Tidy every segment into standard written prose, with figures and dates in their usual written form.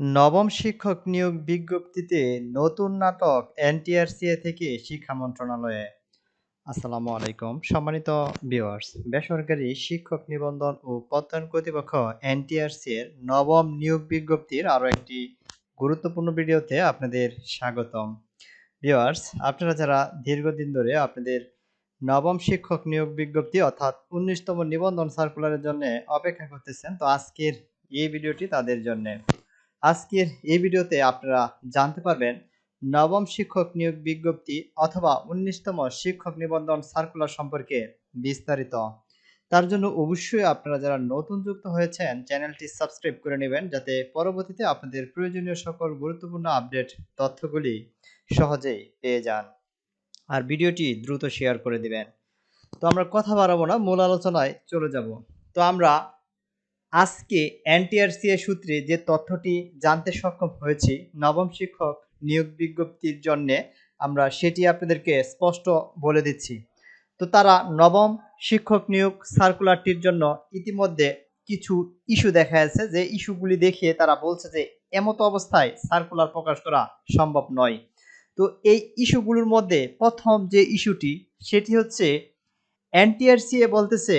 নবম শিক্ষক নিয়োগ বিজ্ঞপ্তিতে নতুন নাটক এনটিআরসিএ থেকে শিক্ষা মন্ত্রণালয়ে। আসসালামু আলাইকুম সম্মানিত ভিউয়ার্স, বেসরকারি শিক্ষক নিবন্ধন ও প্রত্যয়ন কর্তৃপক্ষ এনটিআরসি এর নবম নিয়োগ বিজ্ঞপ্তির আরও একটি গুরুত্বপূর্ণ ভিডিওতে আপনাদের স্বাগতম। ভিউয়ার্স, আপনারা যারা দীর্ঘদিন ধরে আপনাদের নবম শিক্ষক নিয়োগ বিজ্ঞপ্তি অর্থাৎ ১৯তম নিবন্ধন সার্কুলারের জন্য অপেক্ষা করতেছেন, তো আজকের এই ভিডিওটি তাদের জন্য। আজকের এই ভিডিওতে আপনারা জানতে পারবেন নবম শিক্ষক নিয়োগ বিজ্ঞপ্তি অথবা ১৯তম শিক্ষক নিবন্ধন সার্কুলার সম্পর্কে বিস্তারিত। তার জন্য অবশ্যই আপনারা যারা নতুন যুক্ত হয়েছেন চ্যানেলটি সাবস্ক্রাইব করে নেবেন, যাতে পরবর্তীতে আপনাদের প্রয়োজনীয় সকল গুরুত্বপূর্ণ আপডেট তথ্যগুলি সহজেই পেয়ে যান। আর ভিডিওটি দ্রুত শেয়ার করে দিবেন। তো আমরা কথা বাড়াবো না, মূল আলোচনায় চলে যাব। তো আমরা আজকে এনটিআরসিএ সূত্রে যে তথ্যটি জানতে সক্ষম হয়েছি নবম শিক্ষক নিয়োগ বিজ্ঞপ্তির জন্য, আমরা সেটি আপনাদেরকে স্পষ্ট বলে দিচ্ছি। তো তারা নবম শিক্ষক নিয়োগ সার্কুলারটির জন্য ইতিমধ্যে কিছু ইস্যু দেখা যাচ্ছে, যে ইস্যুগুলি দেখিয়ে তারা বলছে যে এমতো অবস্থায় সার্কুলার প্রকাশ করা সম্ভব নয়। তো এই ইস্যুগুলোর মধ্যে প্রথম যে ইস্যুটি সেটি হচ্ছে এনটিআরসিএ বলতেছে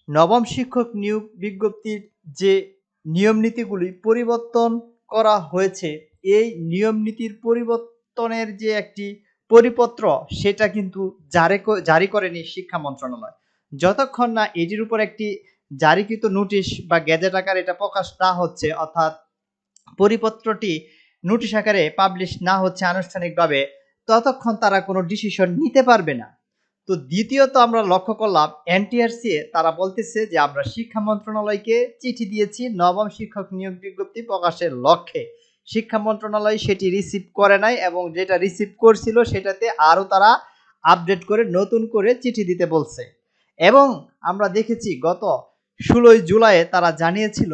নবম শিক্ষক নিয়োগ বিজ্ঞপ্তির যে নিয়ম নীতিগুলি পরিবর্তন করা হয়েছে, এই নিয়ম নীতির পরিবর্তনের যে একটি পরিপত্র সেটা কিন্তু জারি করেনি শিক্ষা মন্ত্রণালয়। যতক্ষণ না এটির উপর একটি জারিকৃত নোটিশ বা গেজেট আকারে এটা প্রকাশ না হচ্ছে, অর্থাৎ পরিপত্রটি নোটিশ আকারে পাবলিশ না হচ্ছে আনুষ্ঠানিকভাবে, ততক্ষণ তারা কোনো ডিসিশন নিতে পারবে না। তো দ্বিতীয়ত আমরা লক্ষ্য করলাম এনটিআরসিএ তারা বলতেছে যে আমরা শিক্ষা মন্ত্রণালয়কে চিঠি দিয়েছি নবম শিক্ষক নিয়োগ বিজ্ঞপ্তি প্রকাশের লক্ষ্যে। শিক্ষা মন্ত্রণালয় সেটি রিসিভ করে নাই, এবং যেটা রিসিভ করছিল সেটাতে আরও তারা আপডেট করে নতুন করে চিঠি দিতে বলছে। এবং আমরা দেখেছি গত 16ই জুলাই তারা জানিয়েছিল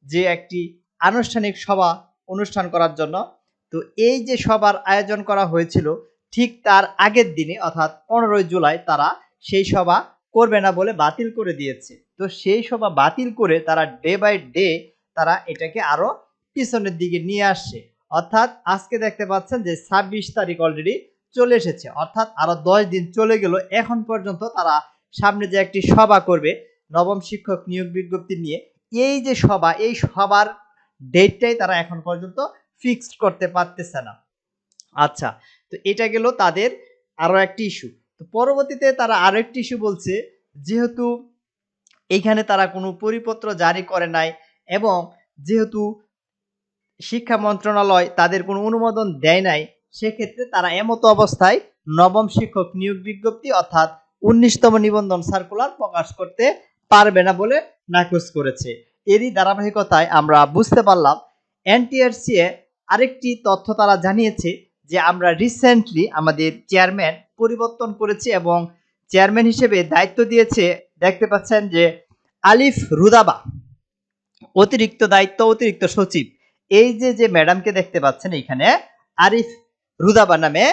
যে একটি আনুষ্ঠানিক সভা অনুষ্ঠান করার জন্য। তো এই যে সভার আয়োজন করা হয়েছিল, ঠিক তার আগের দিনে অর্থাৎ 15ই জুলাই তারা সেই সভা করবে না বলে বাতিল করে দিয়েছে। তো সেই সভা বাতিল করে তারা ডে বাই ডে তারা এটাকে আরো পিছনের দিকে নিয়ে আসছে। অর্থাৎ আজকে দেখতে পাচ্ছেন যে 26 তারিখ অলরেডি চলে এসেছে, অর্থাৎ আরো 10 দিন চলে গেল। এখন পর্যন্ত তারা সামনে যে একটি সভা করবে নবম শিক্ষক নিয়োগ বিজ্ঞপ্তি নিয়ে, এই যে সভা, এই সভার ডেটটাই তারা এখন পর্যন্ত ফিক্সড করতে পারতেছে না। আচ্ছা, তো এটা গেল তাদের আরো একটি ইস্যু। তো পরবর্তীতে তারা আরো একটি ইস্যু বলছে, যেহেতু এইখানে তারা কোনো পরিপত্র জারি করে নাই, এবং যেহেতু শিক্ষা মন্ত্রণালয় তাদের কোনো অনুমোদন দেয় নাই, সেক্ষেত্রে তারা এমতো অবস্থায় নবম শিক্ষক নিয়োগ বিজ্ঞপ্তি অর্থাৎ 19তম নিবন্ধন সার্কুলার প্রকাশ করতে পারবে না বলে নাকচ করেছে। এরই ধারাবাহিকতায় আমরা বুঝতে পারলাম এনটিআরসিএ আরেকটি তথ্য তারা জানিয়েছে যে আমরা রিসেন্টলি আমাদের চেয়ারম্যান পরিবর্তন করেছি, এবং চেয়ারম্যান হিসেবে দায়িত্ব দিয়েছে, দেখতে পাচ্ছেন যে আলিফ রুদাবা, অতিরিক্ত দায়িত্ব অতিরিক্ত সচিব। এই যে ম্যাডামকে দেখতে পাচ্ছেন এখানে, আরিফ রুদাবা নামে,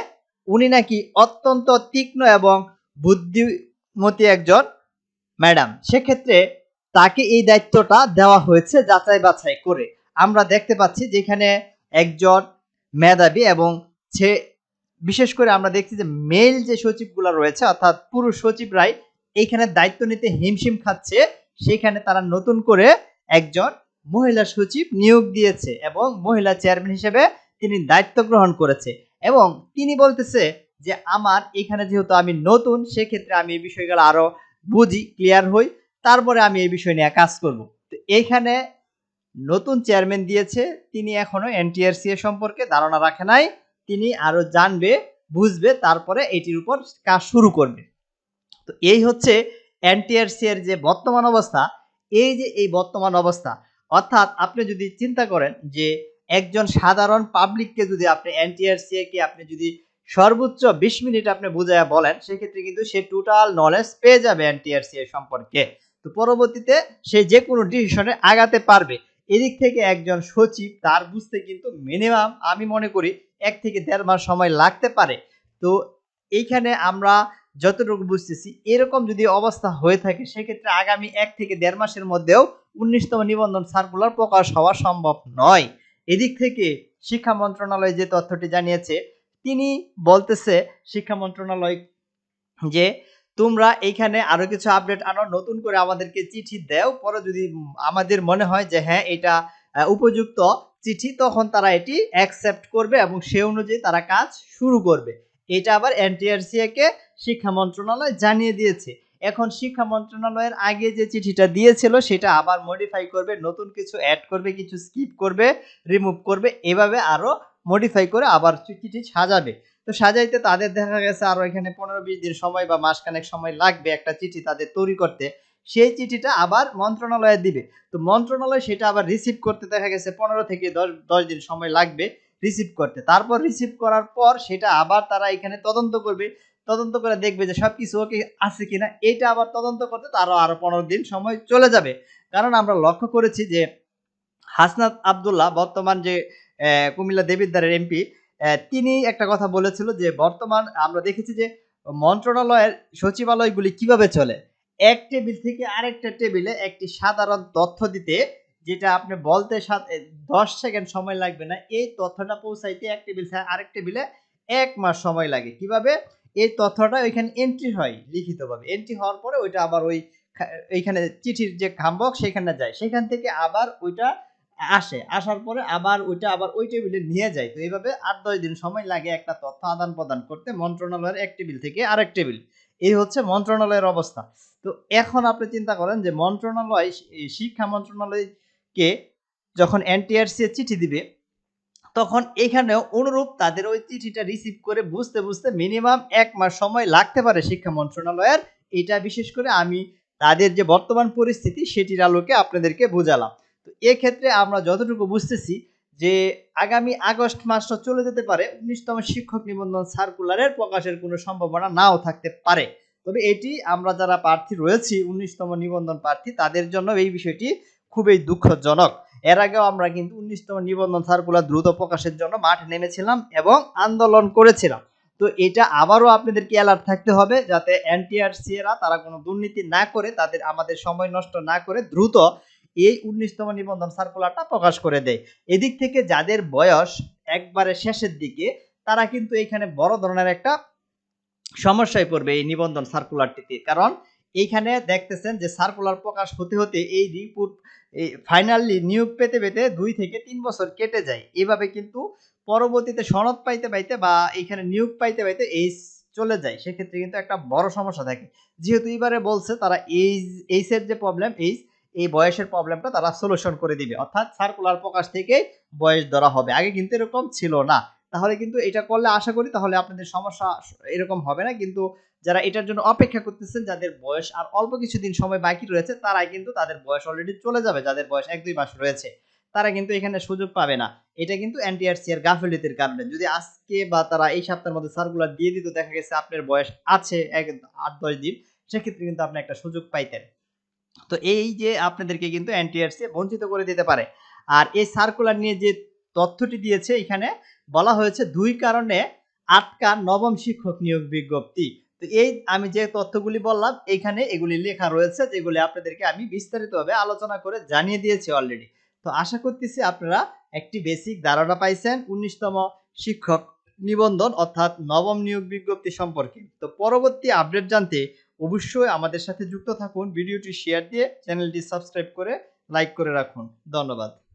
উনি নাকি অত্যন্ত তীক্ষ্ণ এবং বুদ্ধিমতী একজন ম্যাডাম। সেক্ষেত্রে তাকে এই দায়িত্বটা দেওয়া হয়েছে যাচাই বাছাই করে। আমরা দেখতে পাচ্ছি যেখানে একজন মেধাবী, এবং সে বিশেষ করে আমরা দেখছি যে মেল যে সচিবগুলো রয়েছে অর্থাৎ পুরুষ সচিবরাই এইখানে দায়িত্ব নিতে হিমশিম খাচ্ছে, সেখানে তারা নতুন করে একজন মহিলা সচিব নিয়োগ দিয়েছে, এবং মহিলা চেয়ারম্যান হিসেবে তিনি দায়িত্ব গ্রহণ করেছে। এবং তিনি বলতেছে যে আমার এখানে যেহেতু আমি নতুন, সেক্ষেত্রে আমি এই বিষয়গুলো আরো বুঝি, ক্লিয়ার হই, তারপরে আমি এই বিষয় নিয়ে কাজ করব। তো এইখানে নতুন চেয়ারম্যান দিয়েছে, তিনি এখনো এনটিআরসি সম্পর্কে ধারণা রাখে নাই, তিনি আরো জানবে বুঝবে, তারপরে এটির উপর কাজ শুরু করবে। তো এই হচ্ছে এনটিআরসি এর যে বর্তমান অবস্থা। এই যে এই বর্তমান অবস্থা, অর্থাৎ আপনি যদি চিন্তা করেন যে একজন সাধারণ পাবলিককে যদি আপনি এনটিআরসি কে আপনি যদি সর্বোচ্চ 20 মিনিট আপনি বুঝাইয়া বলেন, সেক্ষেত্রে কিন্তু সে টোটাল নলেজ পেয়ে যাবে এনটিআরসি এর সম্পর্কে। তো পরবর্তীতে সে যে কোনো ডিসিশনে আগাতে পারবে। এদিক থেকে একজন সচিব তার বুঝতে কিন্তু মিনিমাম আমি মনে করি 1 থেকে 1.5 মাস সময় লাগতে পারে। তো এইখানে আমরা যতটুকু বুঝতেছি, এরকম যদি অবস্থা হয়ে থাকে, সেক্ষেত্রে আগামী 1 থেকে 1.5 মাসের মধ্যেও 19তম নিবন্ধন সার্কুলার প্রকাশ হওয়া সম্ভব নয়। এদিক থেকে শিক্ষা মন্ত্রণালয় যে তথ্যটি জানিয়েছে, তিনি বলতেছে শিক্ষা মন্ত্রণালয় যে তোমরা এইখানে আরো কিছু আপডেট আনো, নতুন করে আমাদেরকে চিঠি দাও, পরে যদি আমাদের মনে হয় যে হ্যাঁ এটা উপযুক্ত চিঠি, তখন তারা এটি অ্যাকসেপ্ট করবে এবং সে অনুযায়ী তারা কাজ শুরু করবে। এটা আবার এনটিআরসিএ কে শিক্ষা মন্ত্রণালয় জানিয়ে দিয়েছে। এখন শিক্ষা মন্ত্রণালয়ের আগে যে চিঠিটা দিয়েছিল সেটা আবার মডিফাই করবে, নতুন কিছু অ্যাড করবে, কিছু স্কিপ করবে, রিমুভ করবে, এভাবে আরো মডিফাই করে আবার চিঠি সাজাবে। তো সাজাইতে তাদের দেখা গেছে আরো এখানে 15-20 দিন সময় বা মাসখানেক সময় লাগবে একটা চিঠি তাদের তৈরি করতে। সেই চিঠিটা আবার মন্ত্রণালয়ে দিবে। তো মন্ত্রণালয় সেটা আবার রিসিভ করতে দেখা গেছে 15 থেকে 10 দিন সময় লাগবে রিসিভ করতে। তারপর রিসিভ করার পর সেটা আবার তারা এখানে তদন্ত করবে। তদন্ত করে দেখবে যে সবকিছু ওকে আছে কিনা। এটা আবার তদন্ত করতে আরো 15 দিন সময় চলে যাবে। কারণ আমরা লক্ষ্য করেছি যে হাসনাত আব্দুল্লাহ বর্তমান যে কুমিল্লা দেবিদ্বারের এমপি, তিনি একটা কথা বলেছিল যে বর্তমান আমরা দেখেছি যে মন্ত্রণালয়ের সচিবালয়গুলি কিভাবে চলে। এক টেবিল থেকে আরেকটা টেবিলে একটি সাধারণ তথ্য দিতে যেটা আপনি বলতে 10 সেকেন্ড সময় লাগবে না, এই তথ্যটা পৌঁছাইতে এক টেবিল থেকে আরেক টেবিলে 1 মাস সময় লাগে। কিভাবে? এই তথ্যটা ওইখানে এন্ট্রি হয় লিখিতভাবে। এন্ট্রি হওয়ার পরে ওইটা আবার এইখানে চিঠির যে খামবক্স সেখানে যায়। সেখান থেকে আবার ওইটা আসার পরে আবার ওই টেবিলে নিয়ে যায়। তো এইভাবে ৮-১০ দিন সময় লাগে একটা তথ্য আদান-প্রদান করতে মন্ত্রণালয়ের এক টেবিল থেকে আরেক টেবিল। এই হচ্ছে মন্ত্রণালয়ের অবস্থা। তো এখন আপনি চিন্তা করেন যে মন্ত্রণালয় শিক্ষা মন্ত্রণালয়কে যখন এনটিআরসি চিঠি দিবে, তখন এখানেও অনুরূপ তাদের ওই চিঠিটা রিসিভ করে বুঝতে মিনিমাম ১ মাস সময় লাগতে পারে শিক্ষা মন্ত্রণালয়ের। এটা বিশেষ করে আমি তাদের যে বর্তমান পরিস্থিতি সেটির আলোকে আপনাদেরকে বুঝালাম। তো এক্ষেত্রে আমরা যতটুকু বুঝতেছি যে আগামী আগস্ট মাসটা চলে যেতে পারে, ১৯তম শিক্ষক নিবন্ধন সার্কুলারের প্রকাশের কোনো সম্ভাবনা নাও থাকতে পারে। তবে এটি আমরা যারা প্রার্থী রয়েছি ১৯তম নিবন্ধন প্রার্থী তাদের জন্য এই বিষয়টি খুবই দুঃখজনক। এর আগেও আমরা কিন্তু ১৯তম নিবন্ধন সার্কুলার দ্রুত প্রকাশের জন্য মাঠে নেমেছিলাম এবং আন্দোলন করেছিলাম। তো এটা আবারও আপনাদেরকে অ্যালার্ট থাকতে হবে যাতে এনটিআরসি এরা তারা কোনো দুর্নীতি না করে, আমাদের সময় নষ্ট না করে দ্রুত এই ১৯তম নিবন্ধন সার্কুলারটা প্রকাশ করে দেয়। এদিক থেকে যাদের বয়স একবারে শেষের দিকে তারা কিন্তু এখানে বড় ধরনের একটা সমস্যায় পড়বে এই নিবন্ধন সার্কুলারটিতে। কারণ এইখানে দেখতেছেন যে সার্কুলার প্রকাশ হতে এই রিপোর্ট ফাইনালি নিয়োগ পেতে ২ থেকে ৩ বছর কেটে যায়। এভাবে কিন্তু পরবর্তীতে সনদ পাইতে বা এইখানে নিয়োগ পাইতে এইজ চলে যায়। সেক্ষেত্রে কিন্তু একটা বড় সমস্যা থাকে। যেহেতু এবারে বলছে তারা এইজের যে প্রবলেম, এই বয়সের প্রবলেমটা তারা সলিউশন করে দিবে। অর্থাৎ সার্কুলার প্রকাশ থেকে বয়স ধরা হবে। আগে কিন্তু এরকম ছিল না। তাহলে কিন্তু এটা করলে আশা করি তাহলে আপনাদের সমস্যা এরকম হবে না। কিন্তু যারা এটার জন্য অপেক্ষা করতেছেন, যাদের বয়স আর অল্প কিছুদিন সময় বাকি রয়েছে, তারাই কিন্তু তাদের বয়স অলরেডি চলে যাবে। যাদের বয়স ১-২ মাস রয়েছে, তারা কিন্তু এখানে সুযোগ পাবে না। এটা কিন্তু এনটিআরসি এর গাফিলতির কারণে। যদি আজকে বা তারা এই সপ্তাহের মধ্যে সার্কুলার দিয়ে দিত, দেখা গেছে আপনার বয়স আছে ৮-১০ দিন, সেক্ষেত্রে কিন্তু আপনি একটা সুযোগ পাইতেন। তো এই যে আপনাদেরকে কিন্তু এনটিআরসি বঞ্চিত করে দিতে পারে। আর এই সার্কুলার নিয়ে যে তথ্যটি দিয়েছে এখানে বলা হয়েছে ২ কারণে আটকা নবম শিক্ষক নিয়োগ বিজ্ঞপ্তি। তো এই আমি যে তথ্যগুলি বললাম এখানে এগুলি লেখা রয়েছে, যেগুলি আপনাদেরকে আমি বিস্তারিতভাবে আলোচনা করে জানিয়ে দিয়েছি অলরেডি। তো আশা করতেছি আপনারা একটি বেসিক ধারণা পাইছেন ১৯তম শিক্ষক নিবন্ধন অর্থাৎ নবম নিয়োগ বিজ্ঞপ্তি সম্পর্কে। তো পরবর্তী আপডেট জানতে অবশ্যই আমাদের সাথে যুক্ত থাকুন। ভিডিওটি শেয়ার দিয়ে চ্যানেলটি সাবস্ক্রাইব করে লাইক করে রাখুন। ধন্যবাদ।